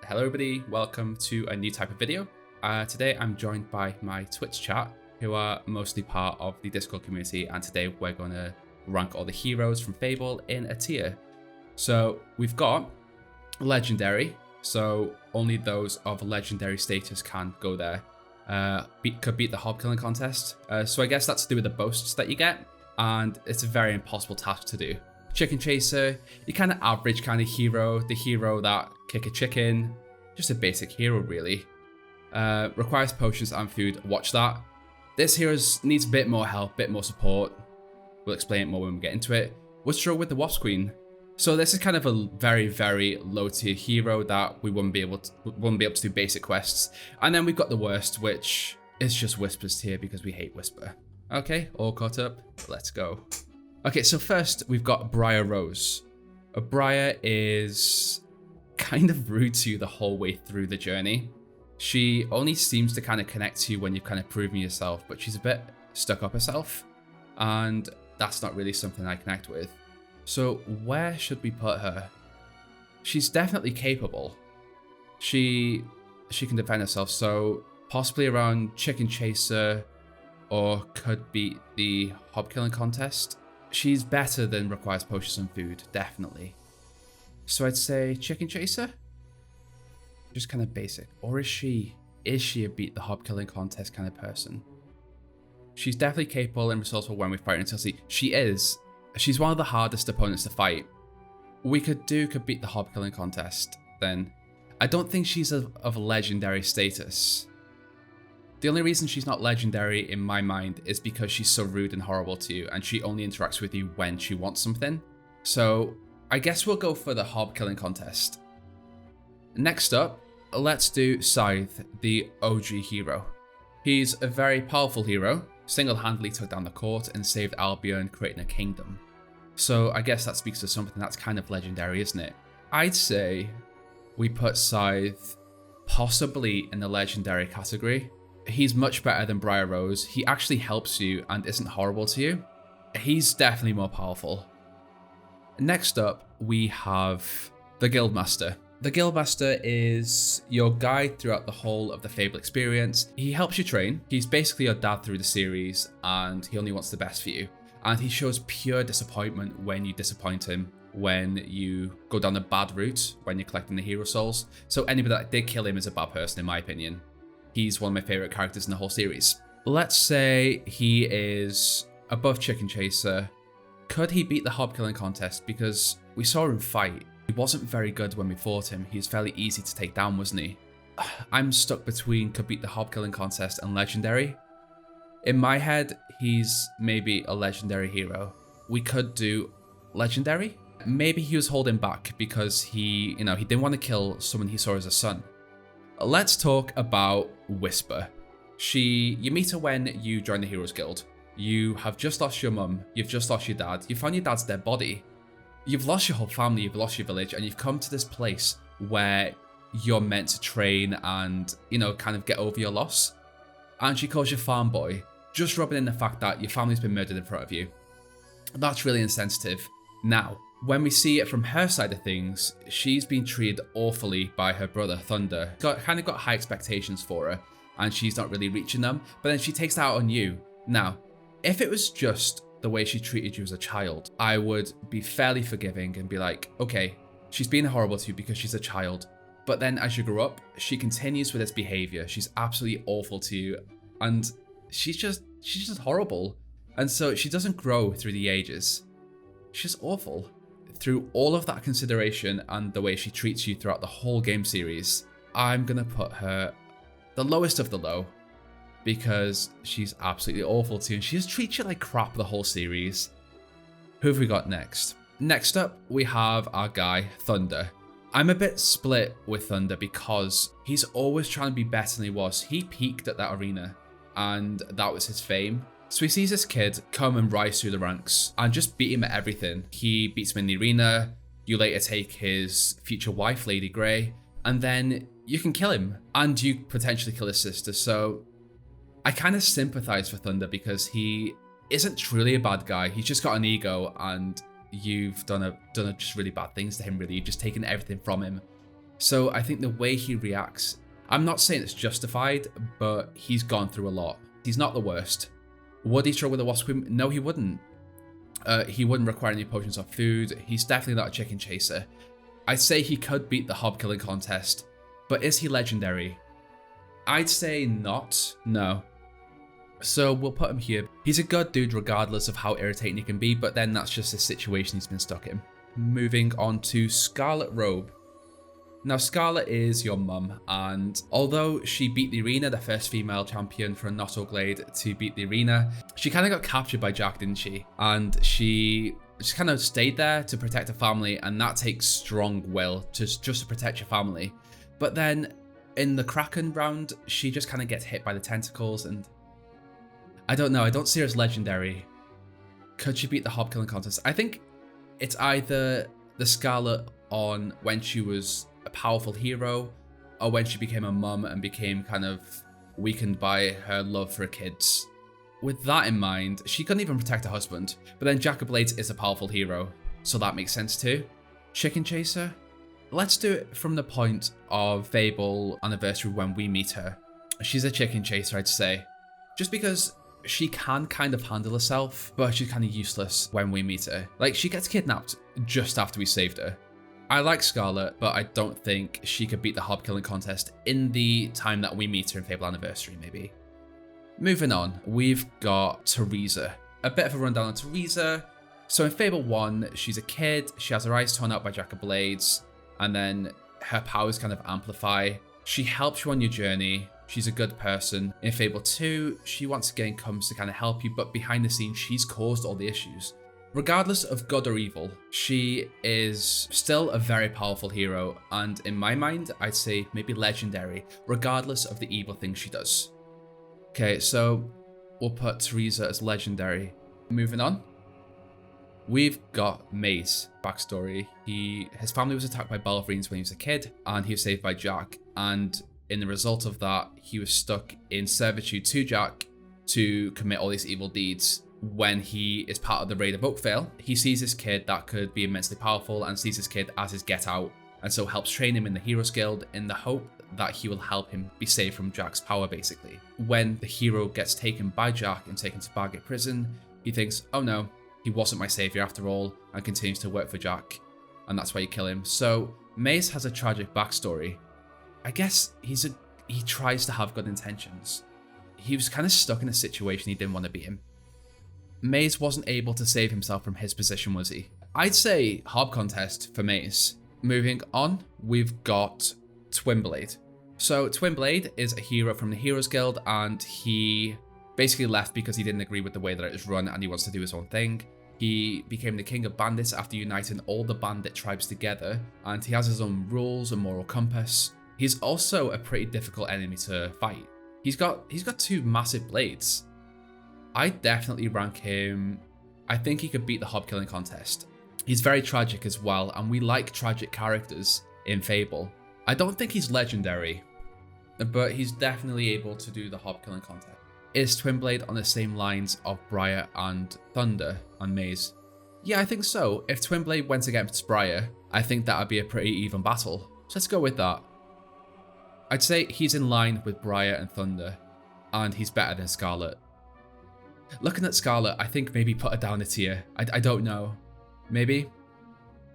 Hello everybody, welcome to a new type of video. Today I'm joined by my Twitch chat, who are mostly part of the Discord community, and today we're going to rank all the heroes from Fable in a tier. So we've got Legendary, so only those of legendary status can go there. Could beat the hob killing contest, so I guess that's to do with the boasts that you get, and it's a very impossible task to do. Chicken Chaser, your kind of average kind of hero, the hero that kick a chicken, just a basic hero really. Requires potions and food, watch that. This hero needs a bit more help, a bit more support. We'll explain it more when we get into it. Nostro with the Wasp Queen. So this is kind of a very, very low tier hero that we wouldn't be able to do basic quests. And then we've got the worst, which is just Whisper's tier because we hate Whisper. Okay, all caught up, let's go. Okay, so first we've got Briar Rose. Briar is kind of rude to you the whole way through the journey. She only seems to kind of connect to you when you've kind of proven yourself, but she's a bit stuck up herself, and that's not really something I connect with. So where should we put her? She's definitely capable. She can defend herself, so possibly around Chicken Chaser, or could beat the hob killing contest. She's better than requires potions and food, definitely. So I'd say Chicken Chaser? Just kind of basic. Or is she a beat the hob killing contest kind of person? She's definitely capable and resourceful when we fight until she is. She's one of the hardest opponents to fight. We could beat the hob killing contest, then. I don't think she's of legendary status. The only reason she's not legendary in my mind is because she's so rude and horrible to you, and she only interacts with you when she wants something. So I guess we'll go for the hob killing contest. Next up, let's do Scythe, the OG hero. He's a very powerful hero, single-handedly took down the court and saved Albion, creating a kingdom. So I guess that speaks to something that's kind of legendary, isn't it? I'd say we put Scythe possibly in the legendary category. He's much better than Briar Rose. He actually helps you and isn't horrible to you. He's definitely more powerful. Next up, we have the Guildmaster. The Guildmaster is your guide throughout the whole of the Fable experience. He helps you train. He's basically your dad through the series, and he only wants the best for you. And he shows pure disappointment when you disappoint him, when you go down the bad route, when you're collecting the hero souls. So anybody that did kill him is a bad person, in my opinion. He's one of my favorite characters in the whole series. Let's say he is above Chicken Chaser. Could he beat the hob killing contest? Because we saw him fight. He wasn't very good when we fought him. He was fairly easy to take down, wasn't he? I'm stuck between could beat the hob killing contest and legendary. In my head, he's maybe a legendary hero. We could do legendary. Maybe he was holding back because he didn't want to kill someone he saw as a son. Let's talk about Whisper. You meet her when you join the Heroes Guild. You have just lost your mum, you've just lost your dad, you found your dad's dead body. You've lost your whole family, you've lost your village, and you've come to this place where you're meant to train and, kind of get over your loss. And she calls you farm boy, just rubbing in the fact that your family's been murdered in front of you. That's really insensitive. Now, when we see it from her side of things, she's been treated awfully by her brother, Thunder. Kind of got high expectations for her, and she's not really reaching them, but then she takes that out on you. Now, if it was just the way she treated you as a child, I would be fairly forgiving and be like, okay, she's being horrible to you because she's a child. But then as you grow up, she continues with this behavior. She's absolutely awful to you, and she's just horrible. And so she doesn't grow through the ages. She's awful. Through all of that consideration and the way she treats you throughout the whole game series, I'm gonna put her the lowest of the low because she's absolutely awful to you and she just treats you like crap the whole series. Who have we got next? Next up, we have our guy, Thunder. I'm a bit split with Thunder because he's always trying to be better than he was. He peaked at that arena and that was his fame. So he sees this kid come and rise through the ranks and just beat him at everything. He beats him in the arena, you later take his future wife, Lady Grey, and then you can kill him and you potentially kill his sister. So I kind of sympathize for Thunder because he isn't truly a bad guy. He's just got an ego and you've done just really bad things to him, really. You've just taken everything from him. So I think the way he reacts, I'm not saying it's justified, but he's gone through a lot. He's not the worst. Would he struggle with a wasp queen? No, he wouldn't. He wouldn't require any potions or food. He's definitely not a chicken chaser. I'd say he could beat the hob killing contest, but is he legendary? I'd say not. No. So we'll put him here. He's a good dude regardless of how irritating he can be, but then that's just the situation he's been stuck in. Moving on to Scarlet Robe. Now Scarlet is your mum, and although she beat the arena, the first female champion for a not Glade to beat the arena, she kind of got captured by Jack, didn't she? And she just kind of stayed there to protect her family, and that takes strong will just to protect your family. But then in the Kraken round, she just kind of gets hit by the tentacles, and I don't know, I don't see her as legendary. Could she beat the hob killing contest? I think it's either the Scarlet on when she was a powerful hero, or when she became a mum and became kind of weakened by her love for her kids. With that in mind, she couldn't even protect her husband, but then Jack of Blades is a powerful hero, so that makes sense too. Chicken Chaser? Let's do it from the point of Fable Anniversary when we meet her. She's a chicken chaser, I'd say. Just because she can kind of handle herself, but she's kind of useless when we meet her. Like, she gets kidnapped just after we saved her. I like Scarlet, but I don't think she could beat the hob killing contest in the time that we meet her in Fable Anniversary, maybe. Moving on, we've got Teresa. A bit of a rundown on Teresa. So in Fable 1, she's a kid, she has her eyes torn out by Jack of Blades, and then her powers kind of amplify. She helps you on your journey, she's a good person. In Fable 2, she once again comes to kind of help you, but behind the scenes, she's caused all the issues. Regardless of good or evil, she is still a very powerful hero, and in my mind, I'd say maybe legendary, regardless of the evil things she does. Okay, so we'll put Teresa as legendary. Moving on, we've got Maze backstory. His family was attacked by Balverines when he was a kid, and he was saved by Jack, and in the result of that, he was stuck in servitude to Jack to commit all these evil deeds. When he is part of the raid of Oakvale, he sees this kid that could be immensely powerful and sees this kid as his get out, and so helps train him in the Heroes Guild in the hope that he will help him be saved from Jack's power, basically. When the hero gets taken by Jack and taken to Bargate Prison, he thinks, oh no, he wasn't my savior after all, and continues to work for Jack, and that's why you kill him. So Maze has a tragic backstory. I guess he tries to have good intentions. He was kind of stuck in a situation he didn't want to be in. Maze wasn't able to save himself from his position, was he? I'd say hob contest for Maze. Moving on, we've got Twinblade. So Twinblade is a hero from the Heroes Guild, and he basically left because he didn't agree with the way that it was run and he wants to do his own thing. He became the king of bandits after uniting all the bandit tribes together, and he has his own rules and moral compass. He's also a pretty difficult enemy to fight. He's got two massive blades. I definitely rank him. I think he could beat the hob killing contest. He's very tragic as well, and we like tragic characters in Fable. I don't think he's legendary, but he's definitely able to do the hob killing contest. Is Twinblade on the same lines of Briar and Thunder and Maze? Yeah, I think so. If Twinblade went against Briar, I think that would be a pretty even battle. So let's go with that. I'd say he's in line with Briar and Thunder, and he's better than Scarlet. Looking at Scarlet, I think maybe put her down a tier. I don't know. Maybe?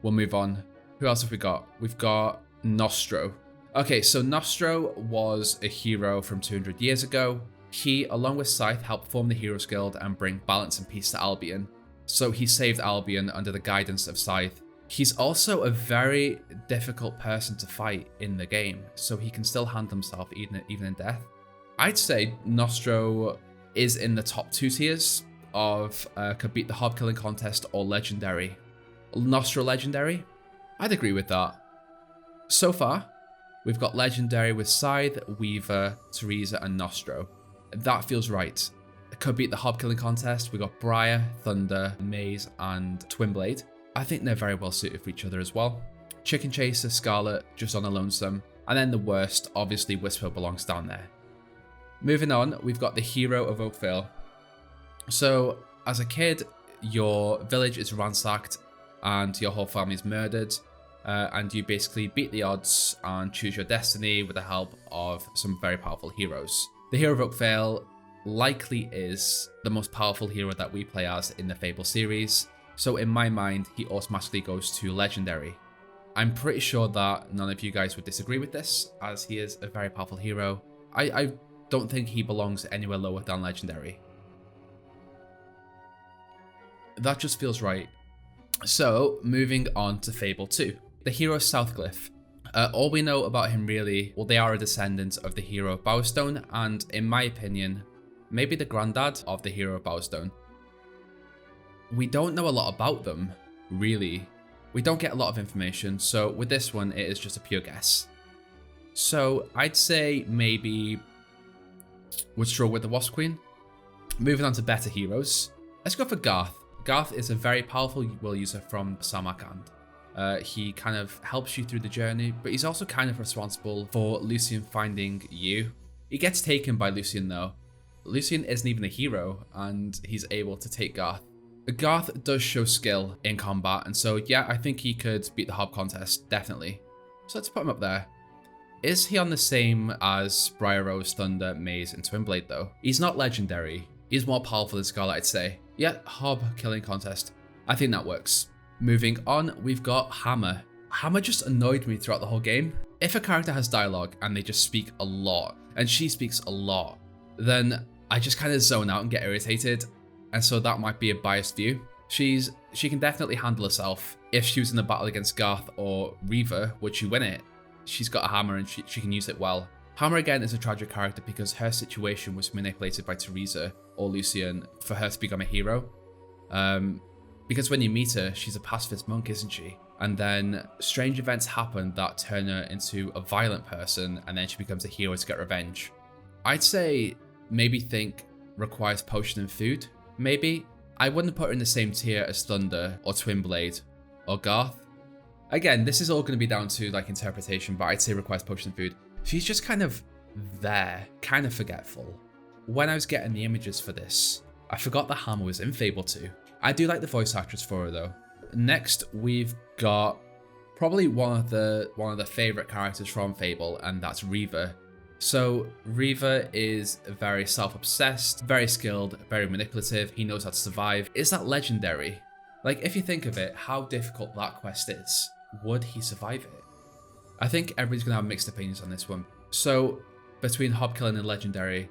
We'll move on. Who else have we got? We've got Nostro. Okay, so Nostro was a hero from 200 years ago. He, along with Scythe, helped form the Heroes Guild and bring balance and peace to Albion. So he saved Albion under the guidance of Scythe. He's also a very difficult person to fight in the game, so he can still handle himself even in death. I'd say Nostro is in the top 2 tiers of could beat the hob killing contest or legendary. Nostro legendary? I'd agree with that. So far, we've got legendary with Scythe, Weaver, Teresa, and Nostro. That feels right. It could beat the hob killing contest. We've got Briar, Thunder, Maze, and Twinblade. I think they're very well suited for each other as well. Chicken Chaser, Scarlet, just on a lonesome. And then the worst, obviously Whisper belongs down there. Moving on, we've got the hero of Oakvale. So, as a kid, your village is ransacked and your whole family is murdered. and you basically beat the odds and choose your destiny with the help of some very powerful heroes. The hero of Oakvale likely is the most powerful hero that we play as in the Fable series, so in my mind, he automatically goes to Legendary. I'm pretty sure that none of you guys would disagree with this, as he is a very powerful hero. I don't think he belongs anywhere lower than Legendary. That just feels right. So, moving on to Fable 2. The hero Southglyph. All we know about him really, well, they are a descendant of the hero of Bowerstone, and in my opinion, maybe the granddad of the hero of Bowerstone. We don't know a lot about them, really. We don't get a lot of information, so with this one, it is just a pure guess. So, I'd say maybe would struggle with the Wasp Queen. Moving on to better heroes. Let's go for Garth. Garth is a very powerful will user from Samarkand. He kind of helps you through the journey, but he's also kind of responsible for Lucian finding you. He gets taken by Lucian though. Lucian isn't even a hero, and he's able to take Garth. Garth does show skill in combat, and so yeah, I think he could beat the Hob contest, definitely. So let's put him up there. Is he on the same as Briar Rose, Thunder, Maze, and Twinblade though? He's not legendary. He's more powerful than Scarlet, I'd say. Yeah, Hob killing contest. I think that works. Moving on, we've got Hammer. Hammer just annoyed me throughout the whole game. If a character has dialogue and they just speak a lot, and she speaks a lot, then I just kind of zone out and get irritated. And so that might be a biased view. She can definitely handle herself. If she was in a battle against Garth or Riva, would she win it? She's got a hammer and she can use it well. Hammer again is a tragic character because her situation was manipulated by Teresa or Lucian for her to become a hero. Because when you meet her, she's a pacifist monk, isn't she? And then strange events happen that turn her into a violent person, and then she becomes a hero to get revenge. I'd say maybe think requires potion and food. Maybe. I wouldn't put her in the same tier as Thunder or Twinblade or Garth. Again, this is all going to be down to like interpretation, but I'd say requires potion and food. She's just kind of there, kind of forgetful. When I was getting the images for this, I forgot the hammer was in Fable 2. I do like the voice actress for her though. Next, we've got probably one of the favorite characters from Fable, and that's Riva. So Riva is very self-obsessed, very skilled, very manipulative. He knows how to survive. Is that legendary? Like, if you think of it, how difficult that quest is, would he survive it? I think everybody's gonna have mixed opinions on this one. So between Hobkilling and legendary,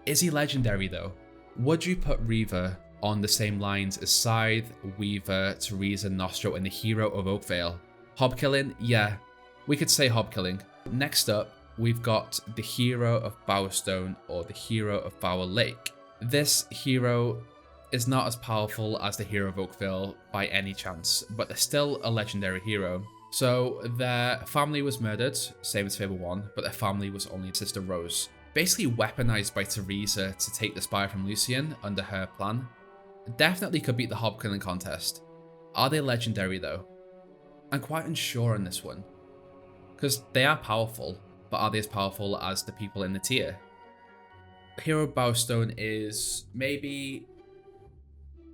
is he legendary though? Would you put Riva on the same lines as Scythe, Weaver, Teresa, Nostro, and the hero of Oakvale? Hobkilling? Yeah, we could say Hobkilling. Next up, we've got the hero of Bowerstone or the hero of Bower Lake. This hero is not as powerful as the hero of Oakvale by any chance, but they're still a legendary hero. So their family was murdered, same as Fable 1, but their family was only Sister Rose. Basically weaponized by Teresa to take the spire from Lucian under her plan. Definitely could beat the Hobkilling contest. Are they legendary though? I'm quite unsure on this one, because they are powerful, but are they as powerful as the people in the tier? Hero of Bowerstone is maybe...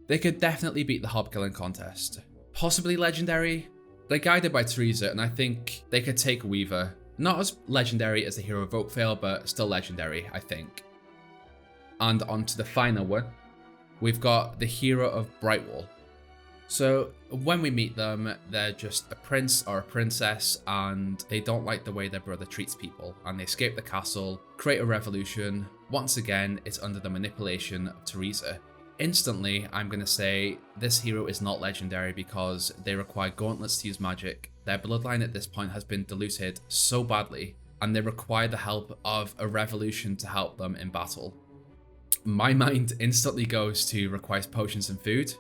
They could definitely beat the Hobkilling contest. Possibly legendary. They're guided by Teresa, and I think they could take Weaver. Not as legendary as the hero of Oakvale, but still legendary, I think. And on to the final one. We've got the hero of Brightwall. So when we meet them, they're just a prince or a princess, and they don't like the way their brother treats people, and they escape the castle, create a revolution. Once again, it's under the manipulation of Teresa. Instantly, I'm going to say this hero is not legendary because they require gauntlets to use magic. Their bloodline at this point has been diluted so badly, and they require the help of a revolution to help them in battle. My mind instantly goes to requires potions and food.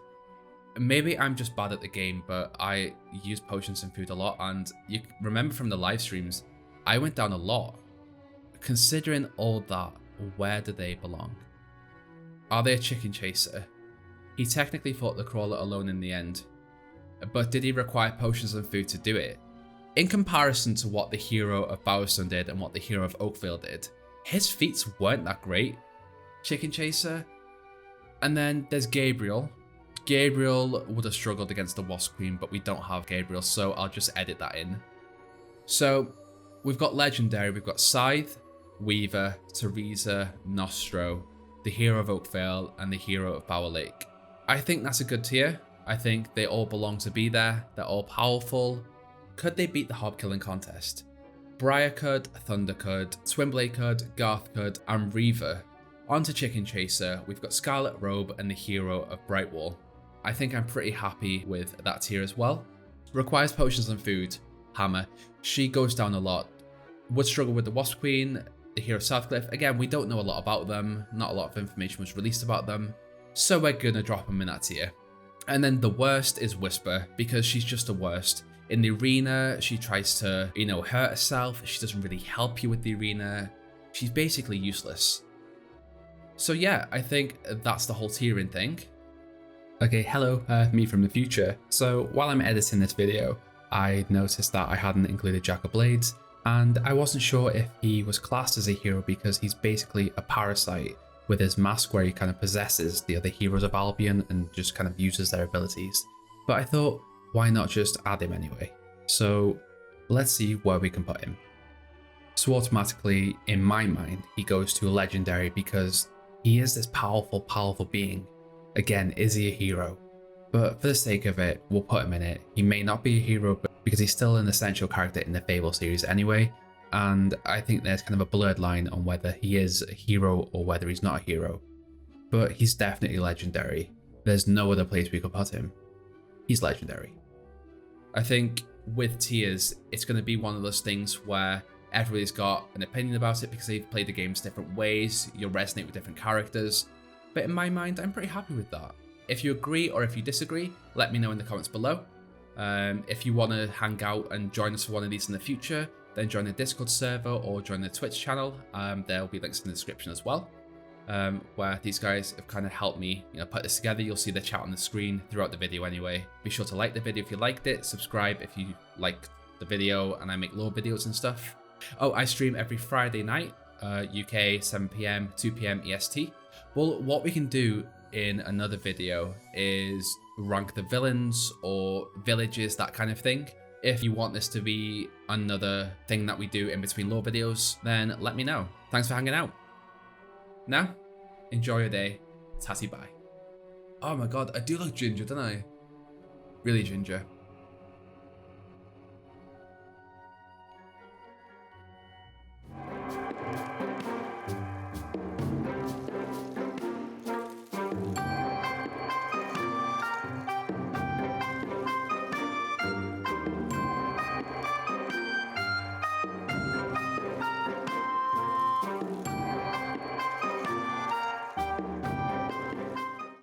Maybe I'm just bad at the game, but I use potions and food a lot, and you remember from the live streams, I went down a lot. Considering all that, where do they belong? Are they a chicken chaser? He technically fought the crawler alone in the end, but did he require potions and food to do it? In comparison to what the hero of Bowerstone did and what the hero of Oakvale did, his feats weren't that great. Chicken chaser. And then there's Gabriel. Gabriel would have struggled against the Wasp Queen, but we don't have Gabriel, so I'll just edit that in. So we've got Legendary, we've got Scythe, Weaver, Teresa, Nostro, the hero of Oakvale, and the hero of Bower Lake. I think that's a good tier. I think they all belong to be there. They're all powerful. Could they beat the Hob Killing contest? Briar could, Thunder could, Twinblade could, Garth could, and Riva. On to Chicken Chaser, we've got Scarlet Robe and the hero of Brightwall. I think I'm pretty happy with that tier as well. Requires potions and food, Hammer. She goes down a lot. Would struggle with the Wasp Queen, the hero of Southcliff. Again, we don't know a lot about them. Not a lot of information was released about them. So we're gonna drop them in that tier. And then the worst is Whisper, because she's just the worst. In the arena, she tries to, hurt herself. She doesn't really help you with the arena. She's basically useless. So yeah, I think that's the whole tiering thing. Okay, hello, me from the future. So while I'm editing this video, I noticed that I hadn't included Jack of Blades, and I wasn't sure if he was classed as a hero because he's basically a parasite with his mask where he kind of possesses the other heroes of Albion and just kind of uses their abilities. But I thought, why not just add him anyway? So let's see where we can put him. So automatically, in my mind, he goes to a Legendary because he is this powerful being. Again, is he a hero? But for the sake of it, we'll put him in it. He may not be a hero because he's still an essential character in the Fable series anyway, and I think there's kind of a blurred line on whether he is a hero or whether he's not a hero. But he's definitely Legendary. There's no other place we could put him. He's Legendary. I think with tiers, it's going to be one of those things where everybody's got an opinion about it because they've played the games different ways, you'll resonate with different characters, but in my mind, I'm pretty happy with that. If you agree or if you disagree, let me know in the comments below. If you want to hang out and join us for one of these in the future, then join the Discord server or join the Twitch channel. There'll be links in the description as well, where these guys have kind of helped me put this together. You'll see the chat on the screen throughout the video anyway. Be sure to like the video if you liked it, subscribe if you liked the video, and I make lore videos and stuff. Oh, I stream every Friday night, UK 7 PM, 2 PM EST. Well, what we can do in another video is rank the villains or villages, that kind of thing. If you want this to be another thing that we do in between lore videos, then let me know. Thanks for hanging out. Now, enjoy your day. Tatty bye. Oh my god, I do look ginger, don't I? Really ginger.